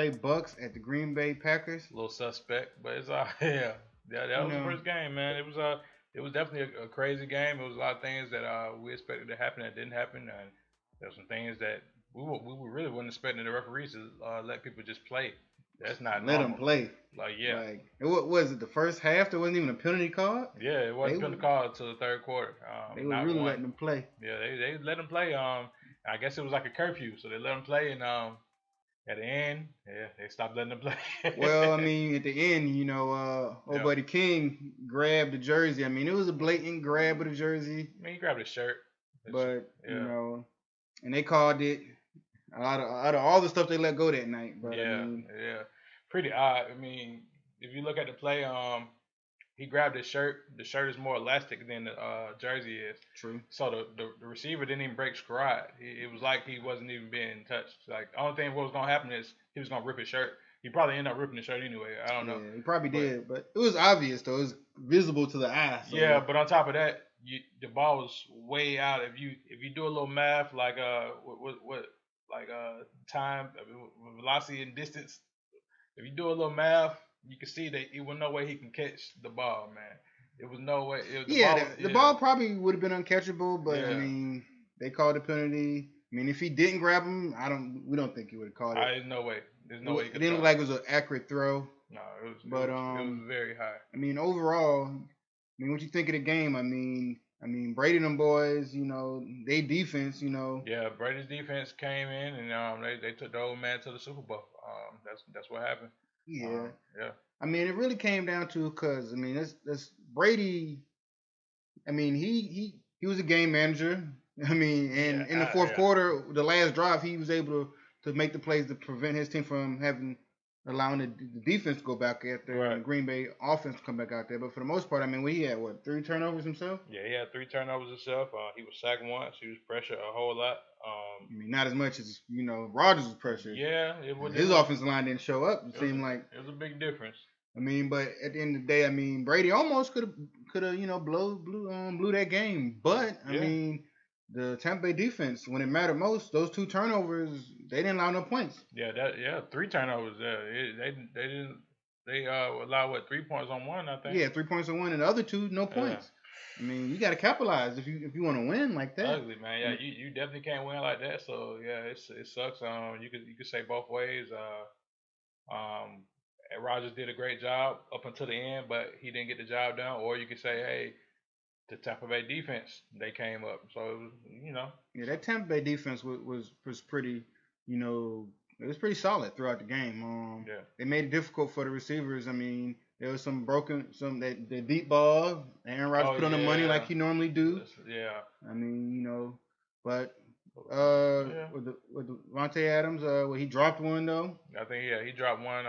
Bay Bucs at the Green Bay Packers. A little suspect, but it's yeah. That You was the know, first game, man. It was definitely a crazy game. It was a lot of things that we expected to happen that didn't happen, and there's some things that we really wasn't expecting the referees to let people just play. That's not let them normal. play. Like yeah, Like, what was it? The first half, there wasn't even a penalty called. yeah, it They wasn't were, going to call until the third quarter. they were Not really one. letting them play. Yeah, they let them play. I guess it was like a curfew, so they let them play, and at the end, yeah, they stopped letting them play. Well, I mean, at the end, old Yeah. buddy King grabbed the jersey. I mean, it was a blatant grab of the jersey, I mean, he grabbed his shirt. but Yeah. and they called it out of all the stuff they let go that night. But Yeah, I mean, yeah, pretty odd. I mean, if you look at the play, he grabbed his shirt. The shirt is more elastic than the jersey is. true. So the receiver didn't even break stride. It was like he wasn't even being touched. Like the only thing what was gonna happen is he was gonna rip his shirt. He probably ended up ripping the shirt anyway. I don't know. Yeah, he probably But- did, but it was obvious though. It was visible to the eye. So Yeah, but on top of that, the ball was way out. If you do a little math, like what like time, velocity and distance. If you do a little math, you can see that it was no way he can catch the ball, man. It was no way. The ball probably would have been uncatchable, but I Yeah. mean, they called a penalty. I mean, if he didn't grab him, we don't think he would have called it. There's no way. There's no way. It didn't look like it was an accurate throw. No, it was. But it was very high. I mean, overall, what you think of the game? I mean, Brady and them boys, they defense, Yeah, Brady's defense came in and they took the old man to the Super Bowl. That's what happened. Yeah. Yeah. I mean, it really came down to because that's Brady. I mean, he was a game manager. I mean, and in the fourth quarter, the last drive, he was able to make the plays to prevent his team from allowing the defense to go back out there and the Green Bay offense to come back out there. But for the most part, I mean, he had 3 turnovers himself? Yeah, he had 3 turnovers himself. He was sacked once. He was pressured a whole lot. I mean, not as much as Rodgers was pressured. Yeah, his offensive line didn't show up. It seemed like it was a big difference. I mean, but at the end of the day, I mean, Brady almost could have blew that game. But I mean, the Tampa Bay defense, when it mattered most, those 2 turnovers, they didn't allow no points. Yeah, 3 turnovers. They allowed 3 points on one, I think. Yeah, 3 points on one, and the other 2 no points. I mean, you got to capitalize if you want to win like that. Ugly, man. Yeah, you definitely can't win like that. So yeah, it sucks. You could say both ways. Rodgers did a great job up until the end, but he didn't get the job done. Or you could say, hey, the Tampa Bay defense, they came up. So it was, Yeah, that Tampa Bay defense was pretty, it was pretty solid throughout the game. They made it difficult for the receivers. I mean, there was that deep ball. Aaron Rodgers put on the money like he normally do. Yeah. I mean, but with Devontae Adams, he dropped one though. I think he dropped one.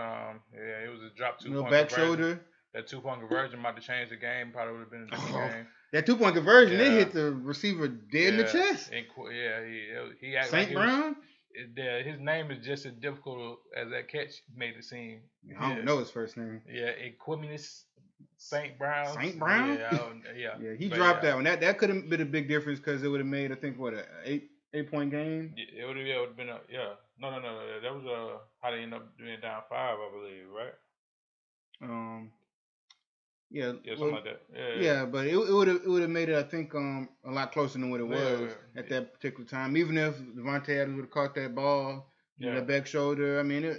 It was a drop 2-point back conversion. shoulder. That 2-point conversion might have changed the game. Probably would have been a different game. That 2-point conversion, they hit the receiver dead in the chest. He acted St. Brown. His name is just as difficult as that catch made it seem. I don't know his first name. Yeah, Equimius St. Brown. St. Brown? Yeah. Yeah, he dropped that one. That could have been a big difference because it would have made, I think, an 8-point game? It would have been No. That was how they ended up doing down 5, I believe, right? Yeah, something like that. Yeah, but it would have made it, I think, a lot closer than what it was at that particular time. Even if Devontae Adams would have caught that ball, that back shoulder. I mean,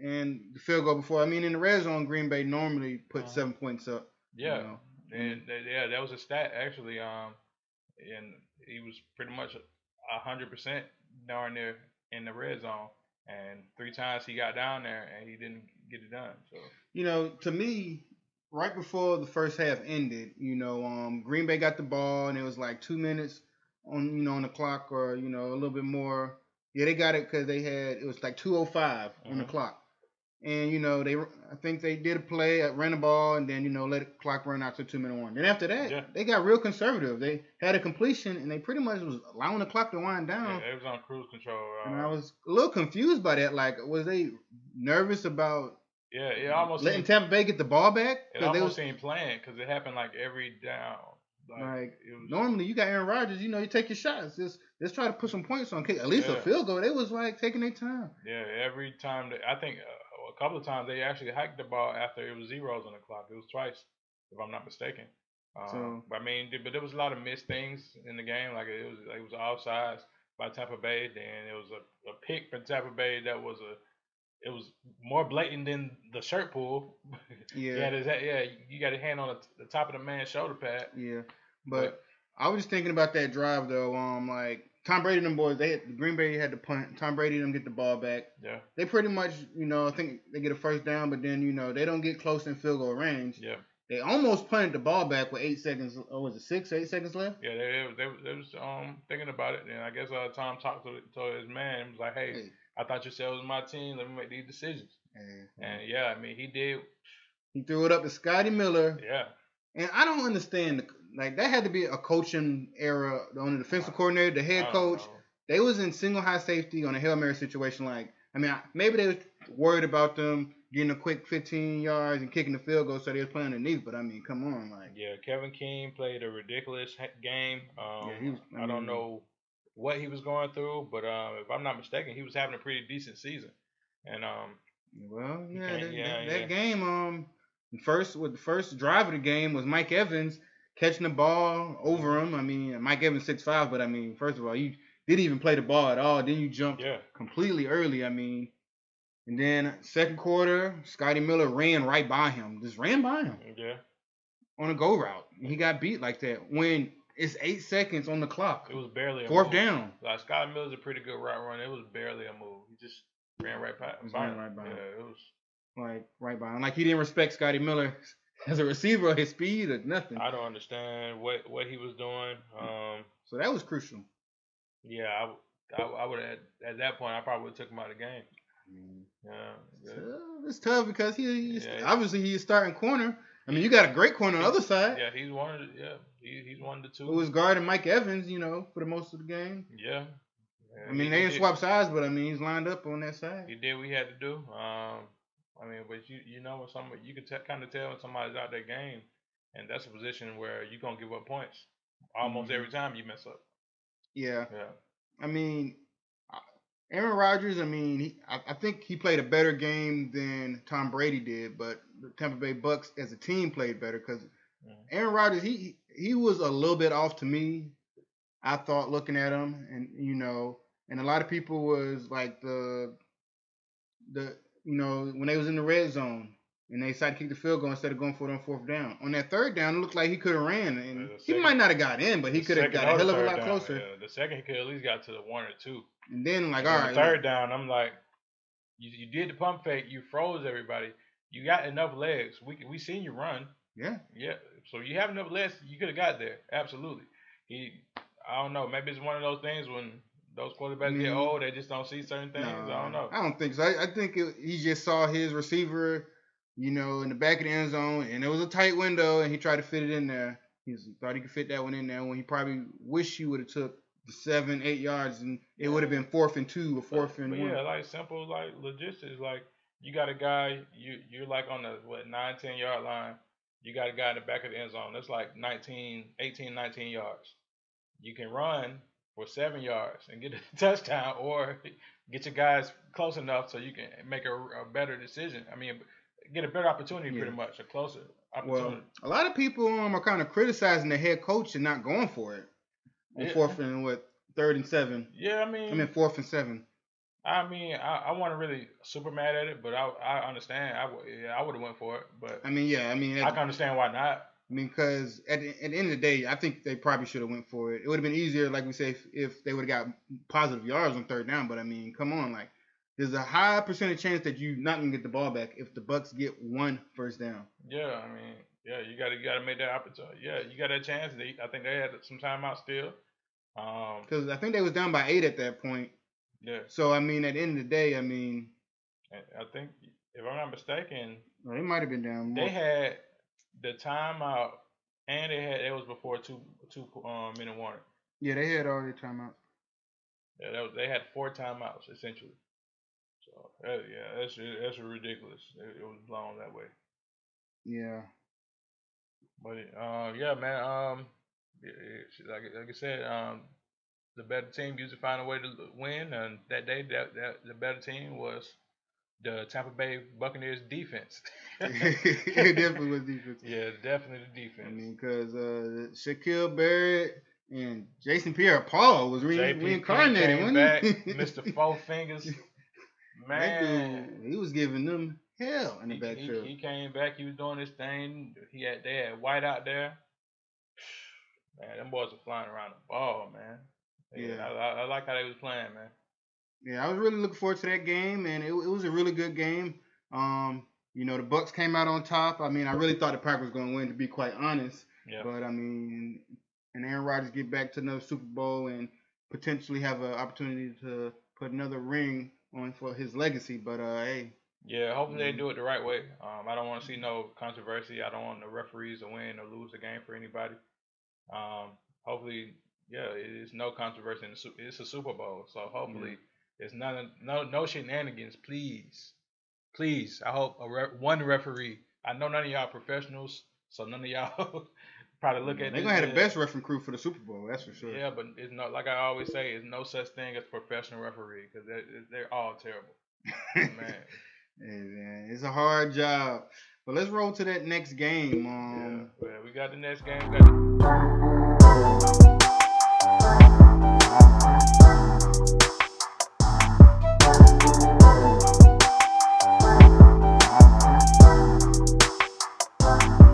and the field goal before. I mean, in the red zone, Green Bay normally put 7 points up. Yeah, and that was a stat actually. And he was pretty much 100% darn near in the red zone, and 3 times he got down there and he didn't get it done. So to me, right before the first half ended, Green Bay got the ball and it was like 2 minutes on the clock, or a little bit more. Yeah, they got it because it was like 2:05 on the clock, and I think they did a play, ran the ball, and then let the clock run out to 2-minute warning. Then after that, they got real conservative. They had a completion and they pretty much was allowing the clock to wind down. Yeah, it was on cruise control. And I was a little confused by that. Like, was they nervous about? Yeah, it almost letting Tampa Bay get the ball back. It almost seemed planned because it happened like every down. Like it was. normally you got Aaron Rodgers, you know, you take your shots. Just try to put some points on. At least a field goal. They was like taking their time. Yeah, every time I think a couple of times they actually hiked the ball after it was zeros on the clock. It was twice, if I'm not mistaken. But I mean, but there was a lot of missed things in the game. Like it was offsides by Tampa Bay. Then it was a pick from Tampa Bay that was it was more blatant than the shirt pull. Yeah. You got a hand on the top of the man's shoulder pad. Yeah, but I was just thinking about that drive though. Like Tom Brady and them boys, Green Bay had to punt. Tom Brady and them get the ball back. Yeah. They pretty much, you know, I think they get a first down, but then, you know, they don't get close in field goal range. Yeah. They almost punted the ball back with 8 seconds. Or was it 8 seconds left? Yeah, they was thinking about it, and I guess Tom talked to his man. He was like, "Hey, I thought you said it was my team. Let me make these decisions." And yeah, I mean, he did. He threw it up to Scotty Miller. Yeah. And I don't understand, like, that had to be a coaching error on the defensive coordinator, the head coach. They was in single high safety on a Hail Mary situation. Like, I mean, maybe they was worried about them getting a quick 15 yards and kicking the field goal, so they was playing underneath. But I mean, come on, like. Yeah, Kevin King played a ridiculous game. I don't know what he was going through, but if I'm not mistaken, he was having a pretty decent season. And that game, the first drive of the game was Mike Evans catching the ball over him. I mean, Mike Evans 6'5", but I mean, first of all, you didn't even play the ball at all. Then you jumped completely early. I mean, and then second quarter, Scotty Miller ran right by him. Just ran by him. Yeah. On a go route. He got beat like that when it's 8 seconds on the clock. It was barely a fourth move. down. Like Scotty Miller's a pretty good route runner. It was barely a move. He just ran right by him. Yeah, it was like right by him. Like he didn't respect Scotty Miller as a receiver or his speed or nothing. I don't understand what he was doing. So that was crucial. Yeah, I would have at that point I probably would have took him out of the game. It's tough because obviously he's starting corner. I mean, you got a great corner on the other side. Yeah, he's one of the two. Who was guarding Mike Evans, you know, for the most of the game. Yeah. I mean, they didn't swap sides, but I mean, he's lined up on that side. He did what he had to do. I mean, but you know when somebody you can kind of tell when somebody's out that game, and that's a position where you're gonna give up points almost every time you mess up. Yeah. I mean, Aaron Rodgers. I mean, I think he played a better game than Tom Brady did, but the Tampa Bay Bucs as a team played better because Aaron Rodgers he was a little bit off to me. I thought looking at him, and you know, and a lot of people was like the you know when they was in the red zone and they decided to kick the field goal instead of going for it on fourth down. On that third down, it looked like he could have ran, and he might not have got in, but he could have got a hell of a lot closer. Yeah, the second he could at least got to the 1 or 2. And then all right, the third down, I'm like, you did the pump fake, you froze everybody, you got enough legs. We seen you run. Yeah. So you have enough legs, you could have got there. Absolutely. I don't know. Maybe it's one of those things when those quarterbacks get old, they just don't see certain things. No, I don't know. I don't think so. I think he just saw his receiver, you know, in the back of the end zone, and it was a tight window, and he tried to fit it in there. He thought he could fit that one in there when he probably wished he would have took the 7-8 yards, and it would have been 4th and 2 or 4th and 1. Yeah, like simple like logistics. Like you got a guy, you're like on the 9-10 yard line. You got a guy in the back of the end zone. That's like 18, 19 yards. You can run for 7 yards and get a touchdown, or get your guys close enough so you can make a better decision. I mean, get a better opportunity, pretty much, a closer opportunity. Well, a lot of people are kind of criticizing the head coach and not going for it on 4th and 3rd and 7. Yeah, I mean 4th and 7. I mean, I wasn't really super mad at it, but I understand. I would have went for it, but I mean, I can understand why not. I mean, because at the end of the day, I think they probably should have went for it. It would have been easier, like we say, if they would have got positive yards on 3rd down. But I mean, come on, like there's a high percentage chance that you're not gonna get the ball back if the Bucs get 1 first down. Yeah, I mean, you gotta make that opportunity. Yeah, you got that chance. I think they had some timeout still. Because I think they was down by 8 at that point. Yeah. So I mean, at the end of the day, I mean, I think if I'm not mistaken, they might have been down more. They had the timeout, and it was before two minute warning. Yeah, they had all their timeouts. Yeah, they had 4 timeouts essentially. So that's ridiculous. It was blown that way. Yeah. But yeah, man. Like I said, the better team usually find a way to win, and that day, the better team was the Tampa Bay Buccaneers defense. It definitely was defense. Yeah, definitely the defense. I mean, because Shaquille Barrett and Jason Pierre-Paul was reincarnated, came wasn't back, he? Mr. Four Fingers. That Man, dude, he was giving them hell in the backfield. he came back. He was doing his thing. They had White out there. Man, them boys were flying around the ball, man. Yeah. I like how they was playing, man. Yeah, I was really looking forward to that game, and it was a really good game. The Bucs came out on top. I mean, I really thought the Packers were going to win, to be quite honest. Yeah. But I mean, and Aaron Rodgers get back to another Super Bowl and potentially have an opportunity to put another ring on for his legacy. But hey. Yeah, hopefully they do it the right way. I don't want to see no controversy. I don't want the referees to win or lose the game for anybody. Hopefully, yeah, it's no controversy. It's a Super Bowl, so hopefully it's no shenanigans. Please. I hope one referee. I know none of y'all professionals, so none of y'all probably look at. They're gonna have the best referee crew for the Super Bowl. That's for sure. Yeah, but it's not like I always say. It's no such thing as professional referee because they're all terrible. Man. Hey, man, it's a hard job. But let's roll to that next game. Yeah, we got the next game.